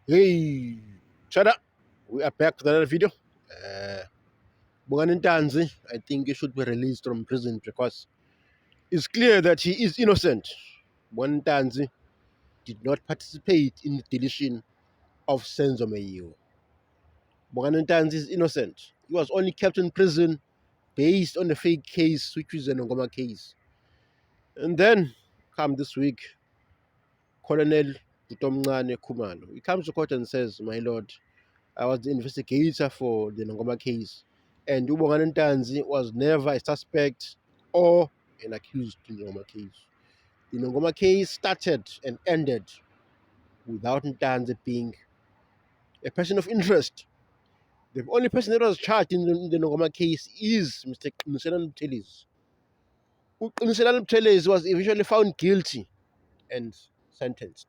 Hey, shut up. We are back with another video. Bongani Ntanzi, I think he should be released from prison because it's clear that he is innocent. Bongani Ntanzi did not participate in the deletion of Senzo Meyiwa. Bongani Ntanzi is innocent. He was only kept in prison based on a fake case, which is an Ngoma case. And then, come this week, Colonel Utomncane Khumalo, he comes to court and says, "My lord, I was the investigator for the Nongoma case, and Ubongani Ntanzi was never a suspect or an accused in the Nongoma case. The Nongoma case started and ended without Ntanzi being a person of interest. The only person that was charged in the Nongoma case is Mr. Qiniselani Buthelezi. Qiniselani Buthelezi was eventually found guilty and sentenced.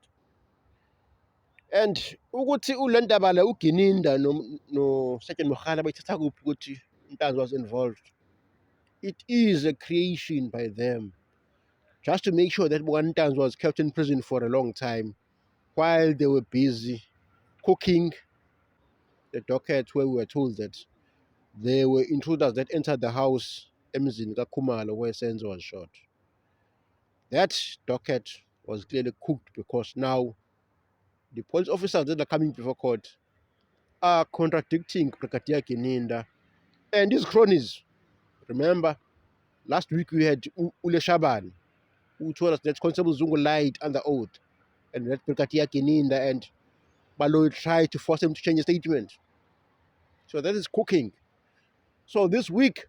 And ukuthi ulendaba le uGininda no Sergeant Mogala bayithatha kuphi ukuthi Ntanzi was involved. It is a creation by them just to make sure that Bongani Ntanzi was kept in prison for a long time while they were busy cooking the docket, where we were told that there were intruders that entered the house emzini kaKhumalo where Senzo was shot. That docket was clearly cooked because now the police officers that are coming before court are contradicting Brigadier Gininda and his cronies. Remember, last week we had Ule Shaban, who told us that Constable Zungu lied under oath and that Brigadier Gininda and Baloyi tried to force him to change his statement. So that is cooking. So this week,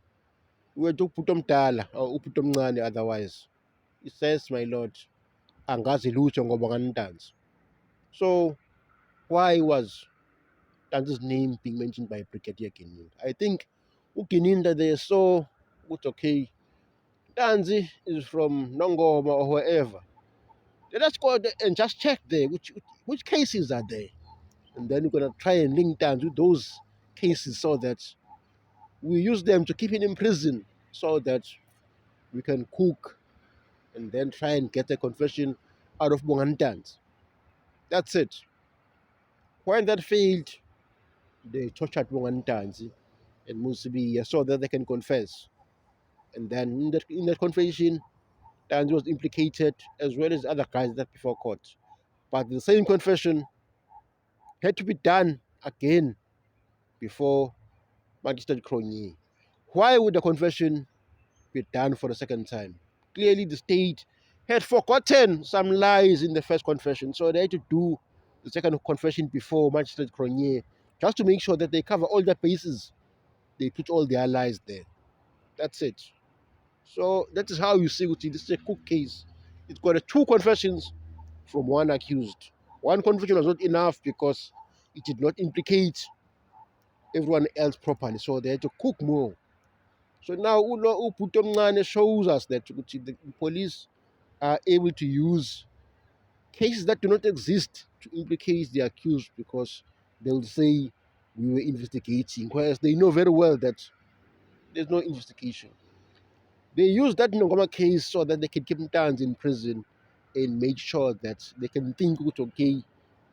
we were to Uputom Dala or Uputom Ngane otherwise. It says, my lord, angazi lutho ngoba Ntanzi. So why was Ntanzi's name being mentioned by Brigadier Gininda? I think Gininda they saw, okay, Ntanzi is from Nongoma or wherever. Let's go and just check there which cases are there. And then we're going to try and link Ntanzi with those cases so that we use them to keep him in prison so that we can cook and then try and get a confession out of Bongani Ntanzi. That's it. When that failed, they tortured Bongani Ntanzi and Musibi so that they can confess. And then in that confession, Ntanzi was implicated as well as other guys that before court. But the same confession had to be done again before Magistrate Cronje. Why would the confession be done for the second time? Clearly, the state had forgotten some lies in the first confession, so they had to do the second confession before Magistrate Cronje, just to make sure that they cover all their bases. They put all their lies there. That's it. So that is how you see it. This is a cook case. It's got two confessions from one accused. One confession was not enough because it did not implicate everyone else properly, so they had to cook more. So now Uputom Ngane shows us that the police are able to use cases that do not exist to implicate the accused because they'll say we were investigating, whereas they know very well that there's no investigation. They use that Nongoma case so that they can keep Ntanzi in prison and make sure that they can think, okay,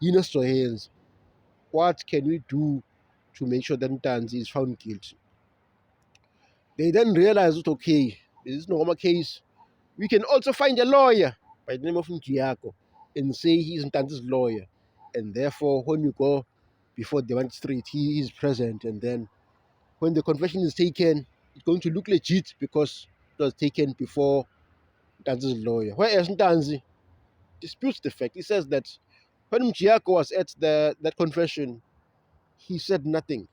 hands. What can we do to make sure that Ntanzi is found guilty? They then realize that, okay, this is Nongoma case. We can also find a lawyer by the name of Ngiako and say he's Ntanzi's lawyer. And therefore, when you go before the magistrate, he is present. And then when the confession is taken, it's going to look legit because it was taken before Ntanzi's lawyer. Whereas Ntanzi disputes the fact. He says that when Ngiako was at that confession, he said nothing.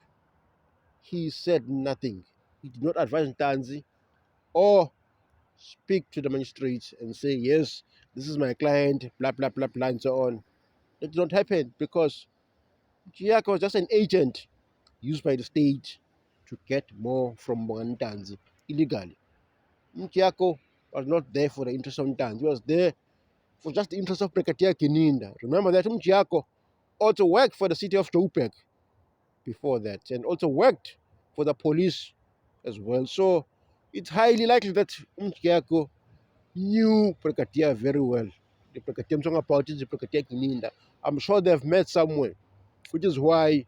He said nothing. He did not advise Ntanzi or speak to the magistrate and say, yes, this is my client, blah, blah, blah, blah, and so on. That did not happen because Ngiako was just an agent used by the state to get more from Bongani Ntanzi illegally. Ngiako was not there for the interest of Ntanzi. He was there for just the interest of Brigadier Gininda. Remember that Ngiako also worked for the city of Joburg before that and also worked for the police as well. So it's highly likely that Ngiako knew Brigadier very well. The Brigadier I'm talking about is the Brigadier Gininda. I'm sure they've met somewhere. which is why